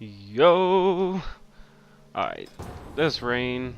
Yo! Alright, this rain.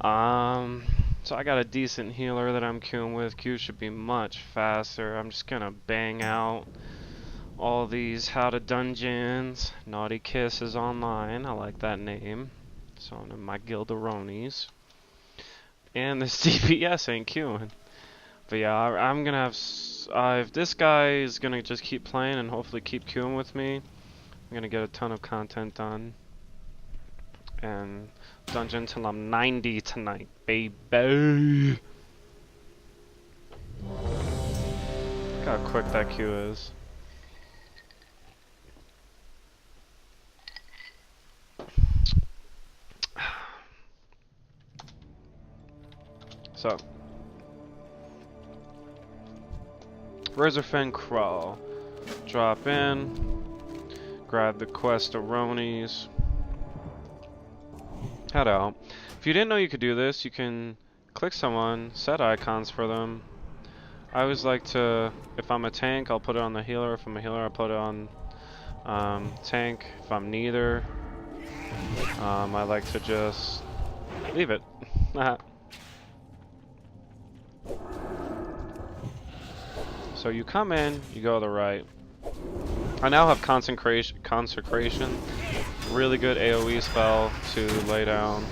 So I got a decent healer that I'm queuing with. Q should be much faster. I'm just gonna bang out all these how to dungeons. Naughty Kisses online. I like that name. So I'm in my Gilderonis. And this DPS ain't queuing. But yeah, I'm gonna have. If this guy is gonna just keep playing and hopefully keep queuing with me, I'm gonna get a ton of content done. And dungeon till I'm 90 tonight, baby. Look how quick that queue is. So, Razorfen Kraul. Drop in, grab the Questaronies, head out. If you didn't know you could do this, you can click someone, set icons for them. I always like to, if I'm a tank, I'll put it on the healer. If I'm a healer, I'll put it on tank. If I'm neither, I like to just leave it. So you come in, you go to the right. I now have consecration. Really good AoE spell to lay down.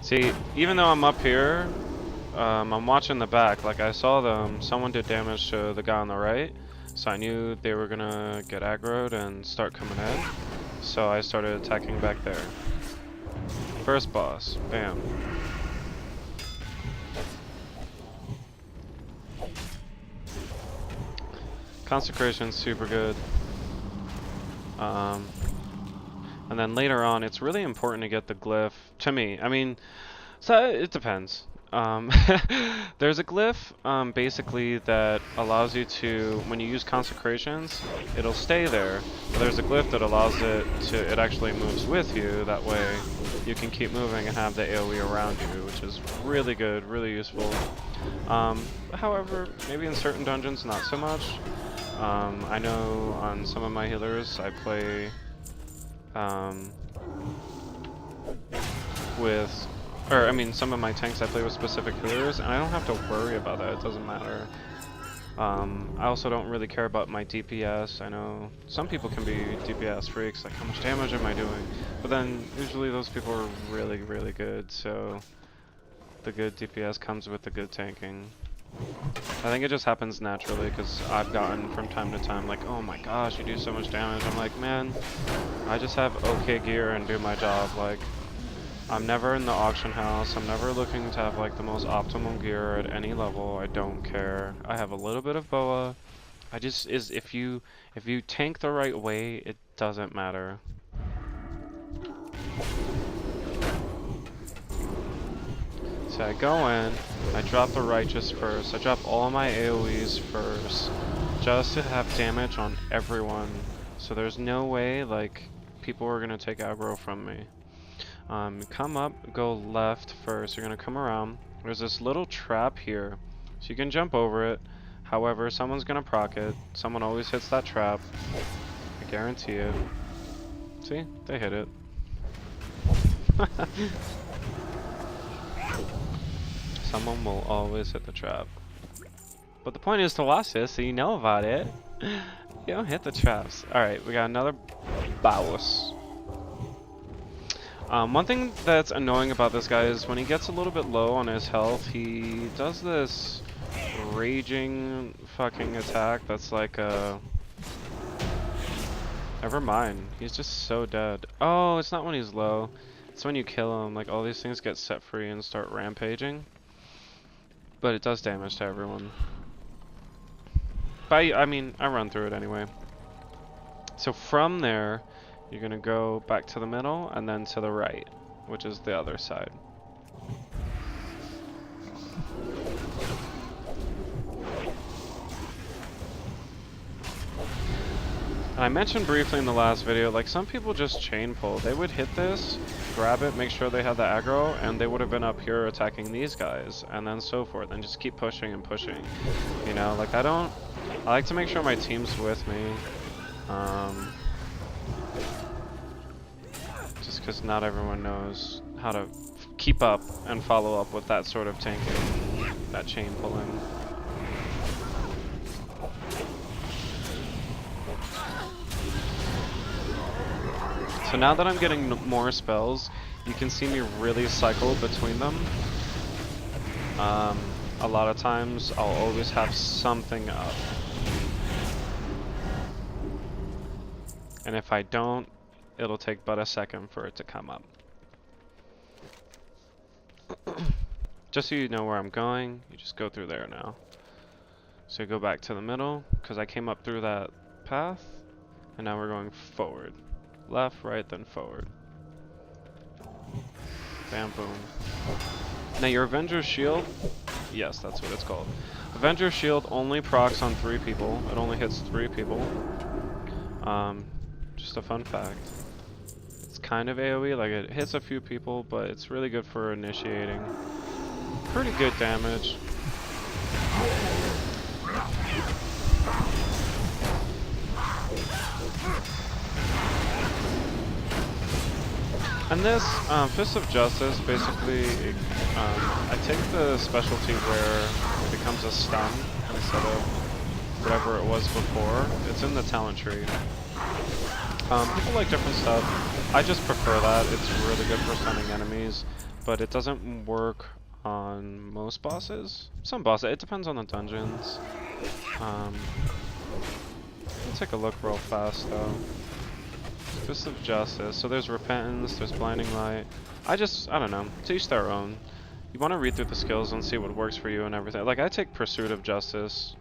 See, even though I'm up here, I'm watching the back. Like I saw them, someone did damage to the guy on the right, so I knew they were gonna get aggroed and start coming in. So I started attacking back there. First boss, bam. Consecration's super good. And then later on, it's really important to get the glyph. To me, I mean, so it depends. There's a glyph, basically, that allows you to, when you use consecrations, it'll stay there. But there's a glyph that allows it actually moves with you. That way, you can keep moving and have the AoE around you, which is really good, really useful. However, maybe in certain dungeons, not so much. I know on some of my healers, I play with, or I mean, some of my tanks I play with specific healers, and I don't have to worry about that. It doesn't matter. I also don't really care about my DPS. I know some people can be DPS freaks, like how much damage am I doing? But then usually those people are really, really good. So the good DPS comes with the good tanking. I think it just happens naturally because I've gotten from time to time like, oh my gosh, you do so much damage. I'm like, man, I just have okay gear and do my job. Like, I'm never in the auction house. I'm never looking to have like the most optimal gear at any level. I don't care. I have a little bit of boa. If you tank the right way, it doesn't matter. So I go in, I drop the righteous first, I drop all my AoEs first, just to have damage on everyone. So there's no way like people are gonna take aggro from me. Come up, go left first, you're gonna come around. There's this little trap here, so you can jump over it. However, someone's gonna proc it. Someone always hits that trap. I guarantee it. See? They hit it. Someone will always hit the trap. But the point is to watch this so you know about it. You don't hit the traps. Alright, we got another boss. One thing that's annoying about this guy is when he gets a little bit low on his health, he does this raging fucking attack that's like a... Never mind, he's just so dead. Oh, it's not when he's low. It's when you kill him, like all these things get set free and start rampaging. But it does damage to everyone. But I mean, I run through it anyway. So from there, you're gonna go back to the middle and then to the right, which is the other side. And I mentioned briefly in the last video, like some people just chain pull. They would hit this, grab it, make sure they had the aggro, and they would have been up here attacking these guys, and then so forth, and just keep pushing and pushing. You know, like I don't I like to make sure my team's with me. Just because not everyone knows how to keep up and follow up with that sort of tanking, that chain pulling. So now that I'm getting more spells, you can see me really cycle between them. A lot of times I'll always have something up. And if I don't, it'll take but a second for it to come up. Just so you know where I'm going, you just go through there now. So you go back to the middle, because I came up through that path, and now we're going forward. Left, right, then forward. Bam, boom. Now your Avenger's Shield, yes, that's what it's called. Avenger's Shield only procs on 3 people. It only hits 3 people. Just a fun fact. It's kind of AoE, like it hits a few people, but it's really good for initiating. Pretty good damage. And this, Fist of Justice, basically, I take the specialty where it becomes a stun instead of whatever it was before. It's in the talent tree. People like different stuff. I just prefer that. It's really good for stunning enemies, but it doesn't work on most bosses. Some bosses, it depends on the dungeons. Let's take a look real fast though. Fist of Justice. So there's Repentance, there's Blinding Light. I don't know, to each their own. You want to read through the skills and see what works for you and everything. Like I take Pursuit of Justice,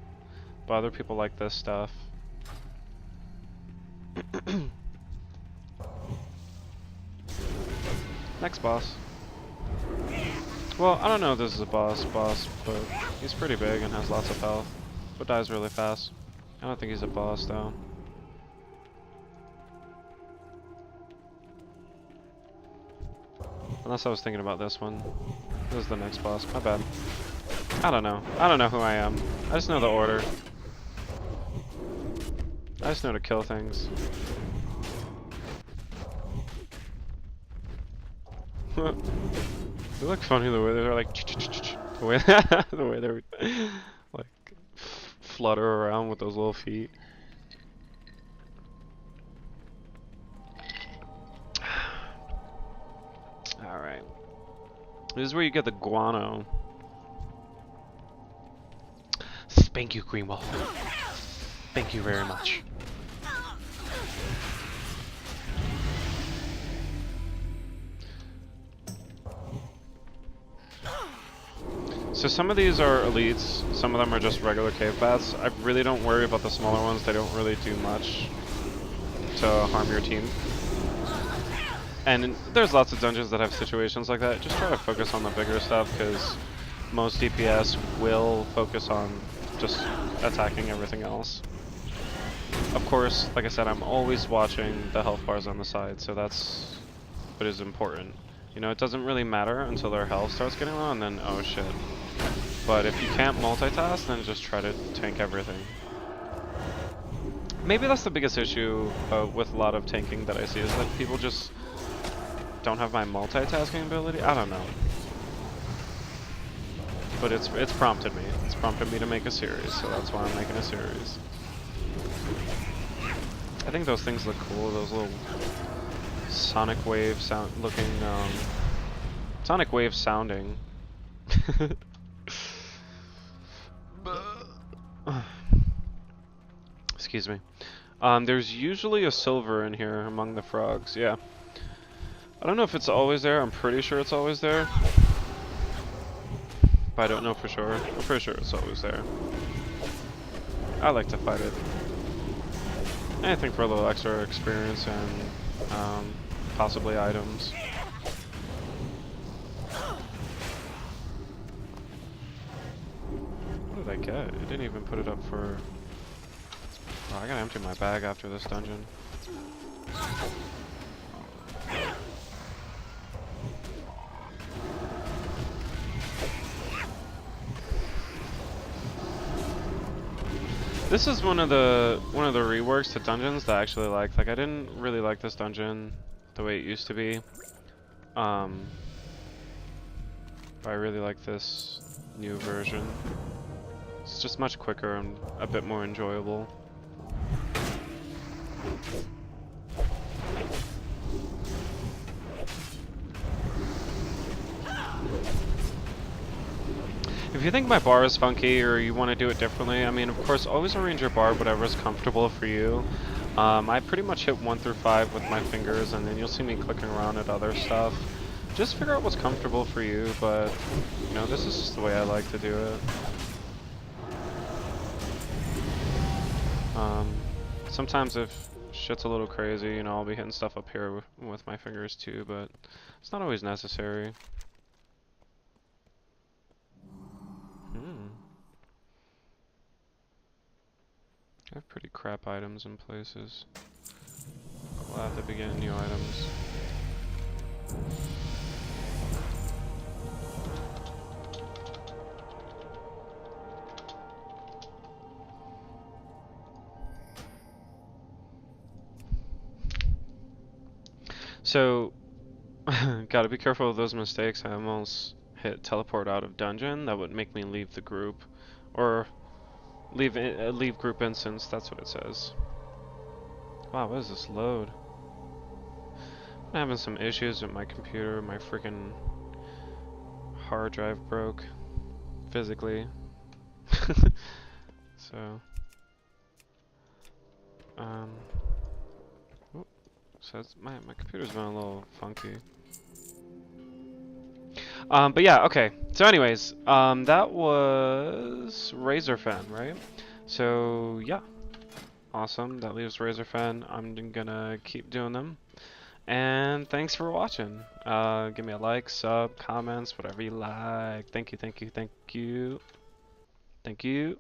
but other people like this stuff. Next boss. Well, I don't know if this is a boss, but he's pretty big and has lots of health, but dies really fast. I don't think he's a boss though. Unless I was thinking about this one. This is the next boss. My bad. I don't know. I don't know who I am. I just know the order. I just know to kill things. They look funny the way they're like the way they're like flutter around with those little feet. Alright. This is where you get the guano. Thank you, Greenwolf. Thank you very much. So some of these are elites, some of them are just regular cave bats. I really don't worry about the smaller ones, they don't really do much to harm your team. And there's lots of dungeons that have situations like that. Just try to focus on the bigger stuff, because most DPS will focus on just attacking everything else. Of course, like I said, I'm always watching the health bars on the side, so that's what is important. You know, it doesn't really matter until their health starts getting low, and then, oh shit. But if you can't multitask, then just try to tank everything. Maybe that's the biggest issue with a lot of tanking that I see, is that people just don't have my multitasking ability. I don't know. But it's prompted me. It's prompted me to make a series, so that's why I'm making a series. I think those things look cool, those little sonic wave sonic wave sounding. Excuse me. There's usually a silver in here among the frogs, yeah. I don't know if it's always there, I'm pretty sure it's always there. But I don't know for sure. I'm pretty sure it's always there. I like to fight it. Anything for a little extra experience and possibly items. What did I get? It didn't even put it up for... Oh, I gotta empty my bag after this dungeon. This is one of the reworks to dungeons that I actually like. Like I didn't really like this dungeon the way it used to be. But I really like this new version. It's just much quicker and a bit more enjoyable. If you think my bar is funky or you want to do it differently, I mean, of course, always arrange your bar whatever is comfortable for you. I pretty much hit 1 through 5 with my fingers, and then you'll see me clicking around at other stuff. Just figure out what's comfortable for you, but, you know, this is just the way I like to do it. Sometimes if shit's a little crazy, you know, I'll be hitting stuff up here with my fingers too, but it's not always necessary. I have pretty crap items in places. We'll have to be getting new items. So, gotta be careful of those mistakes. I almost hit teleport out of dungeon. That would make me leave the group. Or leave group instance, that's what it says. Wow, what is this load? I'm having some issues with my computer. My freaking hard drive broke. Physically. So. So that's, my computer's been a little funky. But yeah, okay. So anyways, that was Razorfen, right? So yeah, awesome. That leaves Razorfen. I'm gonna keep doing them. And thanks for watching. Give me a like, sub, comments, whatever you like. Thank you, thank you, thank you. Thank you.